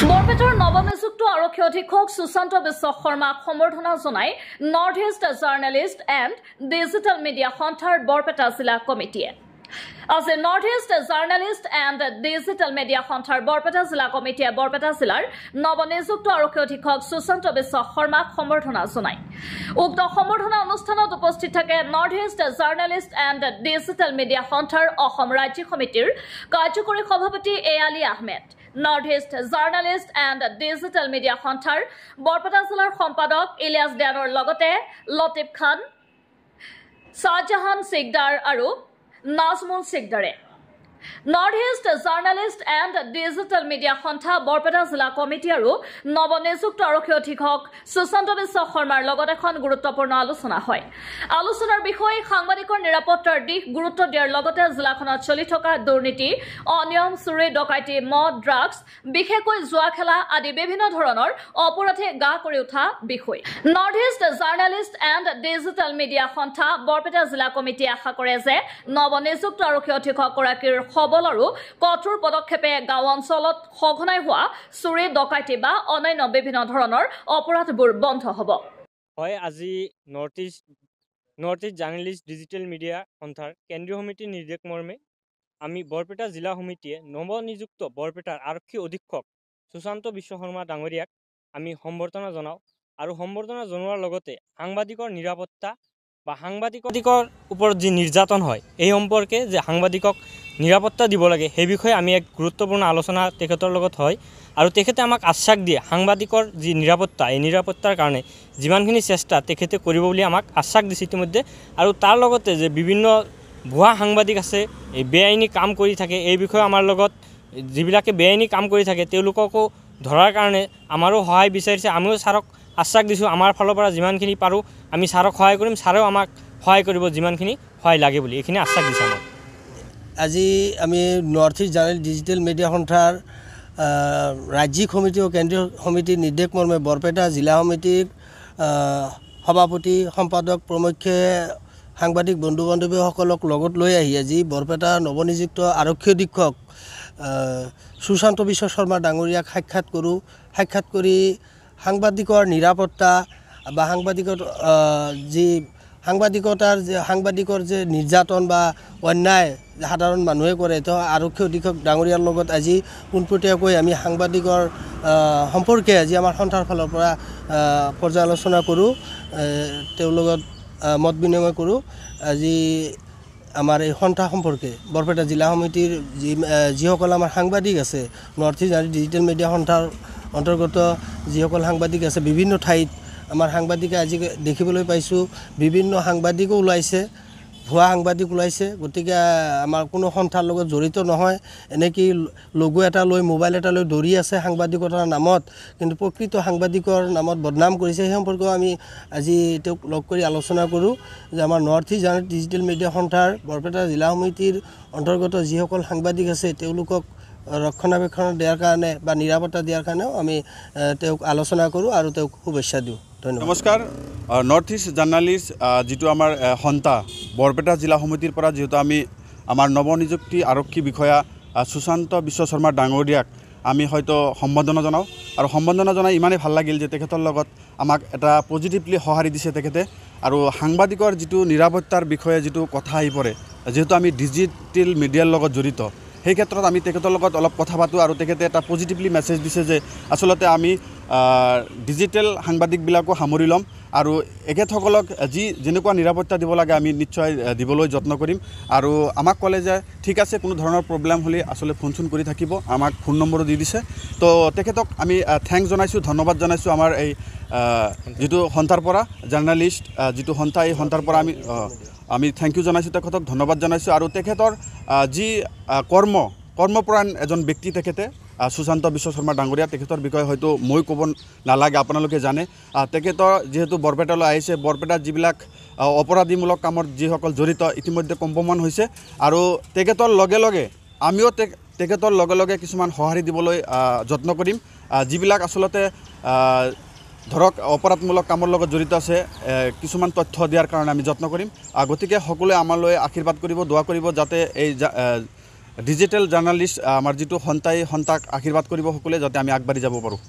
বৰপেটাৰ নৱনিযুক্ত আৰক্ষী অধীক্ষক সুশান্ত বিশ্ব শৰ্মাক সম্বৰ্ধনা জনাই north East journalist and digital media সন্থাৰ বৰপেটা জিলা কমিটিয়ে আজি north East journalist and digital media সন্থাৰ বৰপেটা জিলা কমিটিয়ে বৰপেটা জিলাৰ নৱনিযুক্ত আৰক্ষী অধীক্ষক সুশান্ত বিশ্ব শৰ্মাক সম্বৰ্ধনা জনায়। উক্ত সম্বৰ্ধনা অনুষ্ঠানত উপস্থিত থাকে North East journalist and digital media সন্থাৰ অসম ৰাজ্যিক সমিতিৰ কাৰ্যকৰী সভাপতি A Ali Ahmed, North East journalist and digital media সন্থাৰ বৰপেটা জিলাৰ সম্পাদক ইলিয়াছ দেয়ানৰ লগতে লতিফ খান, শ্বাহজাহান সিকদাৰ আৰু নাজমুল সিকদাৰে। North East journalist and digital media সন্থা বৰপেটা জিলা কমিটি আৰু নৱনিযুক্ত আৰক্ষী অধীক্ষক সুশান্ত বিশ্ব শৰ্মাৰ লগত এখন গুৰুত্বপূৰ্ণ আলোচনা হয়। আলোচনাৰ বিষয়ে সাংবাদিকৰ নিৰাপত্তাৰ দিশ গুৰুত্ব দিয়াৰ লগতে জিলাখনত চলি থকা দুৰ্নীতি, অনিয়ম, চুৰি, ডকাইতি, মদ, ড্ৰাগছ, বিশেষকৈ জুৱা খেলা আদি বিভিন্ন ধৰণৰ অপৰাধে গা কৰি উঠা বিষয়। North East journalist and digital media সন্থা বৰপেটা জিলা কমিটিয়ে আশা কৰে যে নৱনিযুক্ত আৰক্ষী অধীক্ষকগৰাকীৰ সবল আৰু কঠোৰ পদক্ষেপে গাঁও অঞ্চলত সঘনাই হোৱা চুৰি, ডকাইতি বা অন্যান্য বিভিন্ন ধৰণৰ অপৰাধবোৰ বন্ধ হ'ব। হয়, আজি north East journalist digital media সন্থাৰ কেন্দ্ৰীয় সমিতিৰ নিৰ্দেশ মৰ্মে আমি বৰপেটা জিলা সমিতিয়ে নৱনিযুক্ত বৰপেটাৰ আৰক্ষী অধীক্ষক সুশান্ত বিশ্ব শৰ্মা ডাঙৰীয়াক আমি সম্বৰ্ধনা জনাওঁ আৰু সম্বৰ্ধনা জনোৱাৰ লগতে সাংবাদিকৰ নিৰাপত্তা বা সাংবাদিকৰ ওপৰত যি নিৰ্যাতন হয় এই সম্পৰ্কে যে সাংবাদিকক নিৰাপত্তা দিব লাগে সেই বিষয়ে আমি এক গুৰুত্বপূৰ্ণ আলোচনা তেখেতৰ লগত হয় আৰু তেখেতে আমাক আশ্বাস দিয়ে সাংবাদিকৰ যি নিৰাপত্তা এই নিৰাপত্তাৰ কাৰণে যিমানখিনি চেষ্টা তেখেতে কৰিব বুলি আমাক আশ্বাস দিছে ইতিমধ্যে। আৰু তাৰ লগতে যে বিভিন্ন ভুৱা সাংবাদিক আছে, এই বেআইনী কাম কৰি থাকে, এই বিষয়ে আমাৰ লগত যিবিলাকে বেআইনী কাম কৰি থাকে তেওঁলোককো ধৰাৰ কাৰণে আমাৰো সহায় বিচাৰিছে। আমিও ছাৰক আশ্বাস দিছোঁ আমাৰ ফালৰ পৰা যিমানখিনি পাৰোঁ আমি ছাৰক সহায় কৰিম, ছাৰেও আমাক সহায় কৰিব যিমানখিনি সহায় লাগে বুলি এইখিনি আশ্বাস দিছে আমাক। আজি আমি north East journalist digital media সন্থাৰ ৰাজ্যিক সমিতি ও কেন্দ্ৰীয় সমিতিৰ নিৰ্দেশ মৰ্মে বৰপেটা জিলা সমিতিৰ সভাপতি সম্পাদক প্ৰমুখ্যে সাংবাদিক বন্ধু বান্ধৱীসকলক লগত লৈ আহি আজি বৰপেটা নৱনিযুক্ত আৰক্ষী অধীক্ষক সুশান্ত বিশ্ব শৰ্মা ডাঙৰীয়াক সাক্ষাৎ কৰি সাংবাদিকৰ নিৰাপত্তা বা সাংবাদিকৰ যে নিৰ্যাতন বা অন্যায় সাধাৰণ মানুহে কৰে তো আৰক্ষী অধীক্ষক ডাঙৰীয়াৰ লগত আজি পোনপটীয়াকৈ আমি সাংবাদিকৰ সম্পৰ্কে আজি আমাৰ সন্থাৰ ফালৰ পৰা পৰ্যালোচনা কৰোঁ, তেওঁৰ লগত মত বিনিময় কৰোঁ। আজি আমাৰ এই সন্থা সম্পৰ্কে বৰপেটা জিলা সমিতিৰ যিসকল আমাৰ সাংবাদিক আছে, নৰ্থ ইষ্ট ডিজিটেল মিডিয়া সন্থাৰ অন্তৰ্গত যিসকল সাংবাদিক আছে বিভিন্ন ঠাইত আমাৰ সাংবাদিকে আজি দেখিবলৈ পাইছোঁ বিভিন্ন সাংবাদিকো ওলাইছে, ভুৱা সাংবাদিক ওলাইছে। গতিকে আমাৰ কোনো সন্থাৰ লগত জড়িত নহয়, এনেকৈ লঘু এটা লৈ মোবাইল এটা লৈ দৌৰি আছে সাংবাদিকতাৰ নামত, কিন্তু প্ৰকৃত সাংবাদিকৰ নামত বদনাম কৰিছে। সেই সম্পৰ্কেও আমি আজি তেওঁক লগ কৰি আলোচনা কৰোঁ যে আমাৰ north East journalist digital media সন্থাৰ বৰপেটা জিলা সমিতিৰ অন্তৰ্গত যিসকল সাংবাদিক আছে তেওঁলোকক ৰক্ষণাবেক্ষণ দিয়াৰ কাৰণে বা নিৰাপত্তা দিয়াৰ কাৰণেও আমি তেওঁক আলোচনা কৰোঁ আৰু তেওঁক শুভেচ্ছা দিওঁ। ধন্যবাদ। নমস্কাৰ। নৰ্থ ইষ্ট জাৰ্নেলিষ্ট যিটো আমাৰ সন্থা বৰপেটা জিলা সমিতিৰ পৰা যিহেতু আমি আমাৰ নৱনিযুক্তি আৰক্ষী বিষয়া সুশান্ত বিশ্ব শৰ্মা ডাঙৰীয়াক আমি হয়তো সম্বৰ্ধনা জনাওঁ আৰু সম্বৰ্ধনা জনাই ইমানেই ভাল লাগিল যে তেখেতৰ লগত আমাক এটা পজিটিভলি সঁহাৰি দিছে তেখেতে। আৰু সাংবাদিকৰ যিটো নিৰাপত্তাৰ বিষয়ে যিটো কথা আহি পৰে, যিহেতু আমি ডিজিটেল মিডিয়াৰ লগত জড়িত সেই ক্ষেত্ৰত আমি তেখেতৰ লগত অলপ কথা পাতোঁ আৰু তেখেতে এটা পজিটিভলি মেছেজ দিছে যে আচলতে আমি ডিজিটেল সাংবাদিকবিলাকো সামৰি ল'ম আৰু এখেতসকলক যেনেকুৱা নিৰাপত্তা দিব লাগে আমি নিশ্চয় দিবলৈ যত্ন কৰিম। আৰু আমাক ক'লে যে ঠিক আছে, কোনো ধৰণৰ প্ৰব্লেম হ'লে আচলতে ফোন কৰি থাকিব, আমাক ফোন নম্বৰো দি দিছে। তো তেখেতক আমি থেংকছ জনাইছোঁ, ধন্যবাদ জনাইছোঁ। আমাৰ এই যিটো সন্থাৰ পৰা জাৰ্নেলিষ্ট যিটো সন্থা এই সন্থাৰ পৰা আমি থেংক ইউ জনাইছোঁ, তেখেতক ধন্যবাদ জনাইছোঁ। আৰু তেখেতৰ যি কৰ্মপৰায়ণ এজন ব্যক্তি তেখেতে সুশান্ত বিশ্ব শৰ্মা ডাঙৰীয়া, তেখেতৰ বিষয়ে হয়তো মই ক'ব নালাগে, আপোনালোকে জানে। তেখেতৰ যিহেতু বৰপেটালৈ আহিছে, বৰপেটাত যিবিলাক অপৰাধীমূলক কামত যিসকল জড়িত ইতিমধ্যে কম প্ৰমাণ হৈছে আৰু তেখেতৰ লগে লগে আমিও তেখেতৰ লগে লগে কিছুমান সঁহাৰি দিবলৈ যত্ন কৰিম, যিবিলাক আচলতে ধৰক অপৰাধমূলক কামৰ লগত জড়িত আছে, কিছুমান তথ্য দিয়াৰ কাৰণে আমি যত্ন কৰিম। গতিকে সকলোৱে আমালৈ আশীৰ্বাদ কৰিব, দোৱা কৰিব যাতে এই ডিজিটেল জাৰ্ণালিষ্ট আমাৰ যিটো সন্তাক আশীৰ্বাদ কৰিব সকলোৱে যাতে আমি আগবাঢ়ি যাব পাৰোঁ।